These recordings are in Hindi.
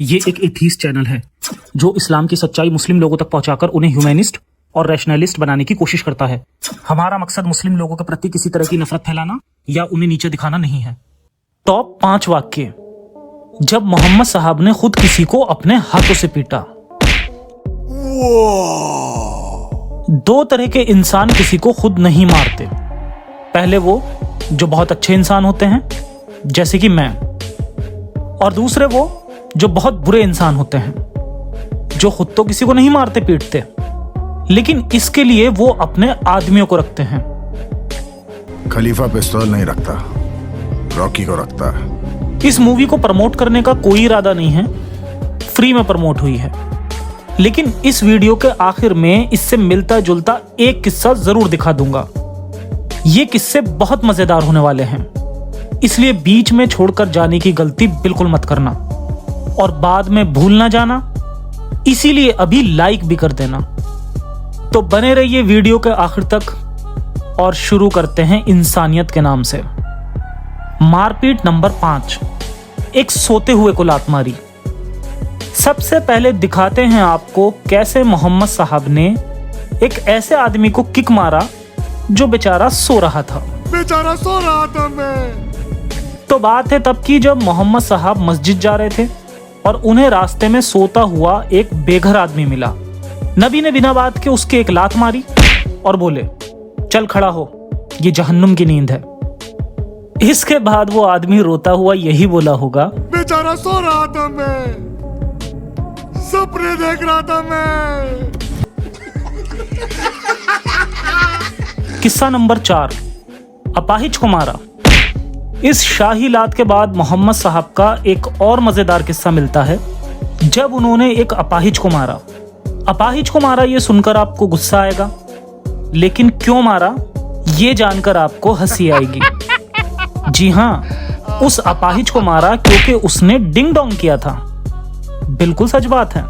ये एक एथीस्ट चैनल है जो इस्लाम की सच्चाई मुस्लिम लोगों तक पहुंचाकर उन्हें ह्यूमैनिस्ट और रैशनलिस्ट बनाने की कोशिश करता है। हमारा मकसद मुस्लिम लोगों के प्रति किसी तरह की नफरत फैलाना या उन्हें नीचे दिखाना नहीं है। टॉप 5 वाक्य जब मोहम्मद साहब ने खुद किसी को अपने हाथों से पीटा। दो तरह के इंसान किसी को खुद नहीं मारते। पहले वो जो बहुत अच्छे इंसान होते हैं जैसे कि मैं, और दूसरे वो जो बहुत बुरे इंसान होते हैं जो खुद तो किसी को नहीं मारते पीटते, लेकिन इसके लिए वो अपने आदमियों को रखते हैं। खलीफा पिस्तौल नहीं रखता, रॉकी को रखता है। इस मूवी को प्रमोट करने का कोई इरादा नहीं है, फ्री में प्रमोट हुई है, लेकिन इस वीडियो के आखिर में इससे मिलता जुलता एक किस्सा जरूर दिखा दूंगा। ये किस्से बहुत मजेदार होने वाले हैं, इसलिए बीच में छोड़कर जाने की गलती बिल्कुल मत करना और बाद में भूल ना जाना, इसीलिए अभी लाइक भी कर देना। तो बने रहिए वीडियो के आखिर तक और शुरू करते हैं इंसानियत के नाम से। मारपीट नंबर 5, एक सोते हुए को लात मारी। सबसे पहले दिखाते हैं आपको कैसे मोहम्मद साहब ने एक ऐसे आदमी को किक मारा जो बेचारा सो रहा था। मैं तो बात है तब की जब मोहम्मद साहब मस्जिद जा रहे थे और उन्हें रास्ते में सोता हुआ एक बेघर आदमी मिला। नबी ने बिना बात के उसके एक लात मारी और बोले, चल खड़ा हो, ये जहन्नुम की नींद है। इसके बाद वो आदमी रोता हुआ यही बोला होगा, बेचारा सो रहा था, मैं सपने देख रहा था मैं। किस्सा नंबर 4, अपाहिज को मारा। इस शाही लात के बाद मोहम्मद साहब का एक और मजेदार किस्सा मिलता है जब उन्होंने एक अपाहिज को मारा। अपाहिज को मारा ये सुनकर आपको गुस्सा आएगा, लेकिन क्यों मारा ये जानकर आपको हंसी आएगी। जी हाँ, उस अपाहिज को मारा क्योंकि उसने डिंग डोंग किया था। बिल्कुल सच बात है।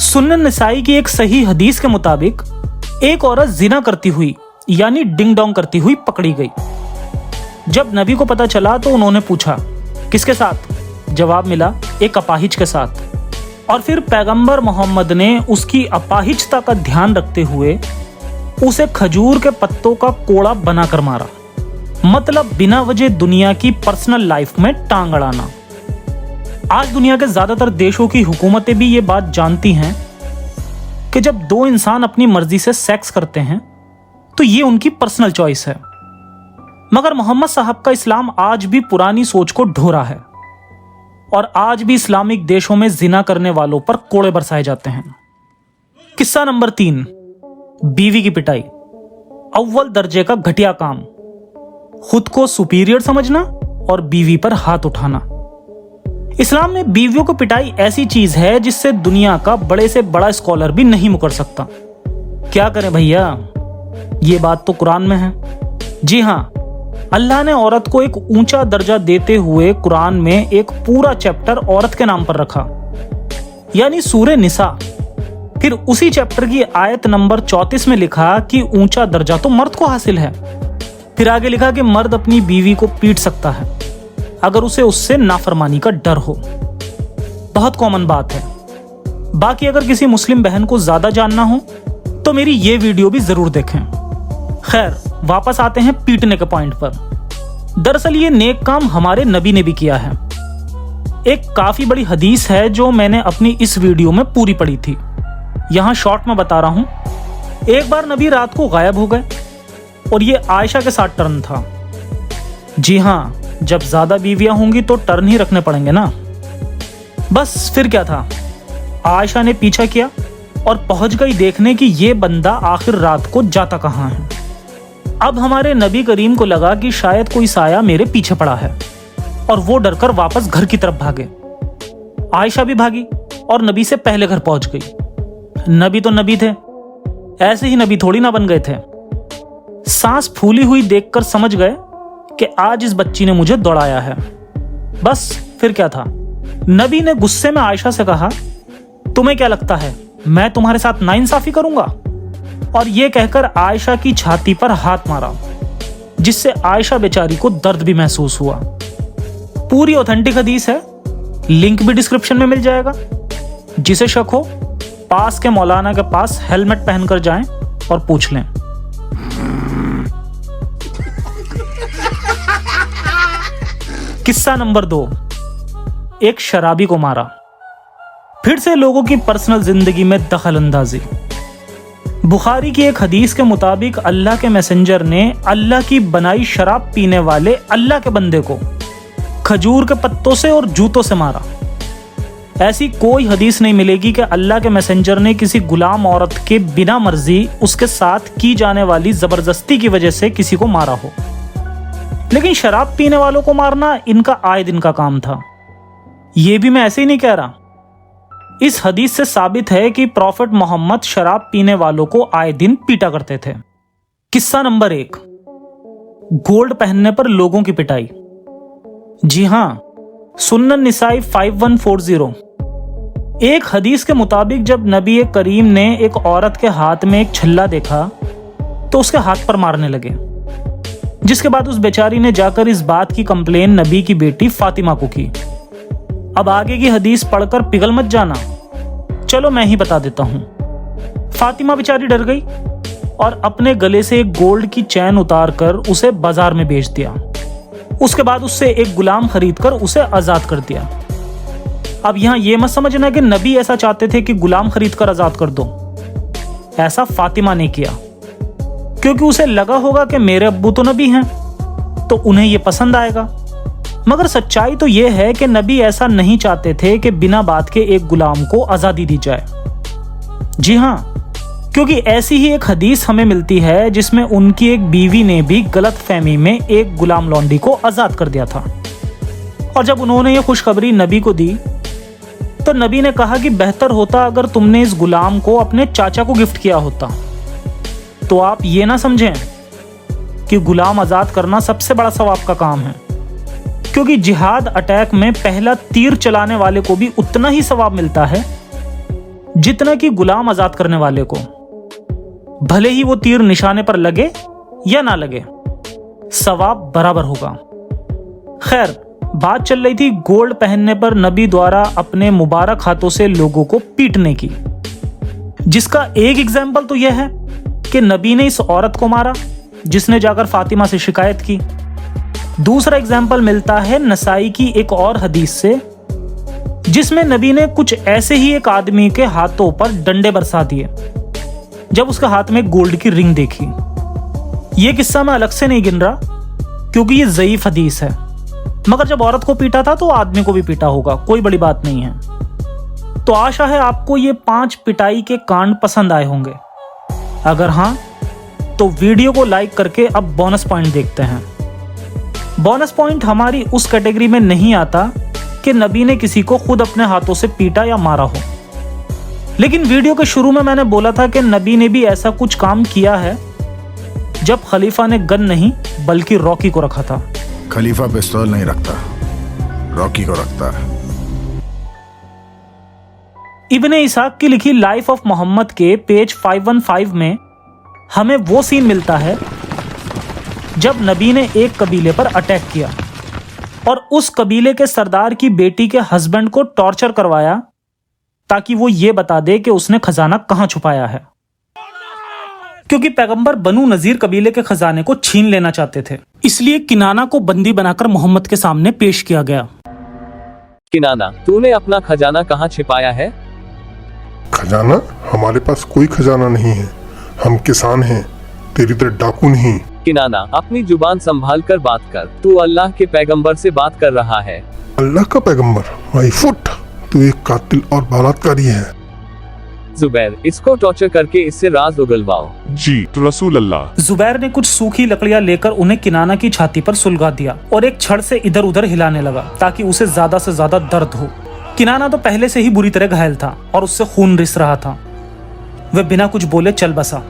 सुनन निसाई की एक सही हदीस के मुताबिक एक औरत जिना करती हुई यानी डिंग डोंग करती हुई पकड़ी गई। जब नबी को पता चला तो उन्होंने पूछा, किसके साथ? जवाब मिला, एक अपाहिज के साथ। और फिर पैगंबर मोहम्मद ने उसकी अपाहिजता का ध्यान रखते हुए उसे खजूर के पत्तों का कोड़ा बनाकर मारा। मतलब बिना वजह दुनिया की पर्सनल लाइफ में टांग अड़ाना। आज दुनिया के ज्यादातर देशों की हुकूमतें भी ये बात जानती हैं कि जब दो इंसान अपनी मर्जी से सेक्स करते हैं तो ये उनकी पर्सनल चॉइस है। मगर मोहम्मद साहब का इस्लाम आज भी पुरानी सोच को ढो रहा है और आज भी इस्लामिक देशों में जिना करने वालों पर कोड़े बरसाए जाते हैं। किस्सा नंबर 3, बीवी की पिटाई। अव्वल दर्जे का घटिया काम, खुद को सुपीरियर समझना और बीवी पर हाथ उठाना। इस्लाम में बीवियों को पिटाई ऐसी चीज है जिससे दुनिया का बड़े से बड़ा स्कॉलर भी नहीं मुकर सकता। क्या करें भैया, ये बात तो कुरान में है। जी हाँ, अल्लाह ने औरत को एक ऊंचा दर्जा देते हुए कुरान में एक पूरा चैप्टर औरत के नाम पर रखा, यानी सूरे निसा। फिर उसी चैप्टर की आयत नंबर 34 में लिखा कि ऊंचा दर्जा तो मर्द को हासिल है। फिर आगे लिखा कि मर्द अपनी बीवी को पीट सकता है अगर उसे उससे नाफरमानी का डर हो। बहुत कॉमन बात है। बाकी अगर किसी मुस्लिम बहन को ज्यादा जानना हो तो मेरी ये वीडियो भी जरूर देखें। खैर, वापस आते हैं पीटने के पॉइंट पर। दरअसल ये नेक काम हमारे नबी ने भी किया है। एक काफी बड़ी हदीस है जो मैंने अपनी इस वीडियो में पूरी पढ़ी थी, यहां शॉर्ट में बता रहा हूं। एक बार नबी रात को गायब हो गए और ये आयशा के साथ टर्न था। जी हां, जब ज्यादा बीवियां होंगी तो टर्न ही रखने पड़ेंगे ना। बस फिर क्या था, आयशा ने पीछा किया और पहुंच गई देखने कि ये बंदा आखिर रात को जाता कहां है। अब हमारे नबी करीम को लगा कि शायद कोई साया मेरे पीछे पड़ा है और वो डरकर वापस घर की तरफ भागे। आयशा भी भागी और नबी से पहले घर पहुंच गई। नबी तो नबी थे, ऐसे ही नबी थोड़ी ना बन गए थे। सांस फूली हुई देखकर समझ गए कि आज इस बच्ची ने मुझे दौड़ाया है। बस फिर क्या था, नबी ने गुस्से में आयशा से कहा, तुम्हें क्या लगता है मैं तुम्हारे साथ नाइंसाफी करूंगा? और ये कहकर आयशा की छाती पर हाथ मारा, जिससे आयशा बेचारी को दर्द भी महसूस हुआ। पूरी ऑथेंटिक हदीस है लिंक भी डिस्क्रिप्शन में मिल जाएगा। जिसे शक हो पास के मौलाना के पास हेलमेट पहनकर जाएं और पूछ लें। किस्सा नंबर 2, एक शराबी को मारा। फिर से लोगों की पर्सनल जिंदगी में दखल अंदाजी। बुखारी की एक हदीस के मुताबिक अल्लाह के मैसेंजर ने अल्लाह की बनाई शराब पीने वाले अल्लाह के बंदे को खजूर के पत्तों से और जूतों से मारा। ऐसी कोई हदीस नहीं मिलेगी कि अल्लाह के मैसेंजर ने किसी गुलाम औरत के बिना मर्जी उसके साथ की जाने वाली जबरदस्ती की वजह से किसी को मारा हो। लेकिन शराब पीने वालों को मारना इनका आए दिन का काम था। यह भी मैं ऐसे ही नहीं कह रहा। इस हदीस से साबित है कि प्रॉफेट मोहम्मद शराब पीने वालों को आए दिन पीटा करते थे। किस्सा नंबर 1, गोल्ड पहनने पर लोगों की पिटाई। जी हां, सुन्नन निसाई 5140। एक हदीस के मुताबिक जब नबी करीम ने एक औरत के हाथ में एक छल्ला देखा तो उसके हाथ पर मारने लगे, जिसके बाद उस बेचारी ने जाकर इस बात की कंप्लेन नबी की बेटी फातिमा को की। अब आगे की हदीस पढ़कर पिघल मत जाना, चलो मैं ही बता देता हूं। फातिमा बेचारी डर गई और अपने गले से एक गोल्ड की चैन उतारकर उसे बाजार में बेच दिया। उसके बाद उससे एक गुलाम खरीदकर उसे आजाद कर दिया। अब यहां यह मत समझना कि नबी ऐसा चाहते थे कि गुलाम खरीदकर आजाद कर दो। ऐसा फातिमा ने किया क्योंकि उसे लगा होगा कि मेरे अब्बू तो नबी हैं, तो उन्हें यह पसंद आएगा। मगर सच्चाई तो यह है कि नबी ऐसा नहीं चाहते थे कि बिना बात के एक गुलाम को आजादी दी जाए। जी हां, क्योंकि ऐसी ही एक हदीस हमें मिलती है जिसमें उनकी एक बीवी ने भी गलत फहमी में एक गुलाम लौंडी को आजाद कर दिया था। और जब उन्होंने ये खुशखबरी नबी को दी तो नबी ने कहा कि बेहतर होता अगर तुमने इस गुलाम को अपने चाचा को गिफ्ट किया होता। तो आप ये ना समझें कि गुलाम आजाद करना सबसे बड़ा सवाब का काम है, क्योंकि जिहाद अटैक में पहला तीर चलाने वाले को भी उतना ही सवाब मिलता है जितना कि गुलाम आजाद करने वाले को, भले ही वो तीर निशाने पर लगे या ना लगे, सवाब बराबर होगा। खैर, बात चल रही थी गोल्ड पहनने पर नबी द्वारा अपने मुबारक हाथों से लोगों को पीटने की, जिसका एक एग्जाम्पल तो यह है कि नबी ने इस औरत को मारा जिसने जाकर फातिमा से शिकायत की। दूसरा एग्जाम्पल मिलता है नसाई की एक और हदीस से, जिसमें नबी ने कुछ ऐसे ही एक आदमी के हाथों पर डंडे बरसा दिए जब उसके हाथ में गोल्ड की रिंग देखी। यह किस्सा मैं अलग से नहीं गिन रहा क्योंकि यह ज़ईफ हदीस है, मगर जब औरत को पीटा था तो आदमी को भी पीटा होगा, कोई बड़ी बात नहीं है। तो आशा है आपको ये 5 पिटाई के कांड पसंद आए होंगे। अगर हां तो वीडियो को लाइक करके अब बोनस पॉइंट देखते हैं। बोनस पॉइंट हमारी उस कैटेगरी में नहीं आता कि नबी ने किसी को खुद अपने हाथों से पीटा या मारा हो, लेकिन वीडियो के शुरू में मैंने बोला था कि नबी ने भी ऐसा कुछ काम किया है जब खलीफा ने गन नहीं बल्कि रॉकी को रखा था। खलीफा पिस्तौल नहीं रखता, रॉकी को रखता है। इब्ने इसाक की लिखी लाइफ ऑफ मोहम्मद के पेज 515 में हमें वो सीन मिलता है जब नबी ने एक कबीले पर अटैक किया और उस कबीले के सरदार की बेटी के हस्बैंड को टॉर्चर करवाया ताकि वो ये बता दे कि उसने खजाना कहां छुपाया है, क्योंकि पैगंबर बनु नजीर कबीले के खजाने को छीन लेना चाहते थे। इसलिए किनाना को बंदी बनाकर मोहम्मद के सामने पेश किया गया। किनाना, तूने अपना खजाना कहां छिपाया है? खजाना? हमारे पास कोई खजाना नहीं है, हम किसान हैं, तेरी तरह डाकू नहीं। किनाना, अपनी जुबान संभाल कर बात कर, तू अल्लाह के पैगंबर से बात कर रहा है। अल्लाह का पैगंबर? माई फुट, तू एक कातिल और बलात्कारी है। जुबैर, इसको टॉर्चर करके इससे राज उगलवाओ। जी तो रसूल अल्लाह। जुबैर ने कुछ सूखी लकड़ियां लेकर उन्हें किनाना की छाती पर सुलगा दिया और एक छड़ से इधर उधर हिलाने लगा ताकि उसे ज्यादा से ज्यादा दर्द हो। किनाना तो पहले से ही बुरी तरह घायल था और उससे खून रिस रहा था। वह बिना कुछ बोले चल बसा।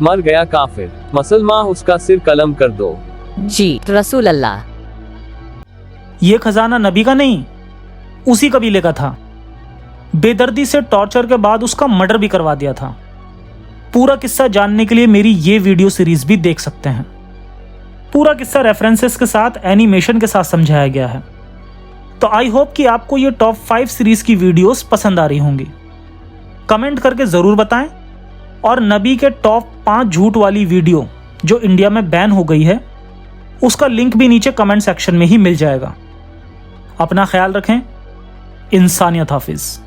मर गया काफिर, मुसलमान, उसका सिर कलम कर दो। जी रसूल अल्लाह। यह खजाना नबी का नहीं, उसी कबीले का था। बेदर्दी से टॉर्चर के बाद उसका मर्डर भी करवा दिया था। पूरा किस्सा जानने के लिए मेरी ये वीडियो सीरीज भी देख सकते हैं। पूरा किस्सा रेफरेंसेस के साथ, एनिमेशन के साथ समझाया गया है। तो आई होप कि आपको ये टॉप 5 सीरीज की वीडियोस पसंद आ रही होंगी। कमेंट करके ज़रूर बताएं, और नबी के टॉप 5 झूठ वाली वीडियो जो इंडिया में बैन हो गई है, उसका लिंक भी नीचे कमेंट सेक्शन में ही मिल जाएगा। अपना ख्याल रखें। इंसानियत हाफिज़।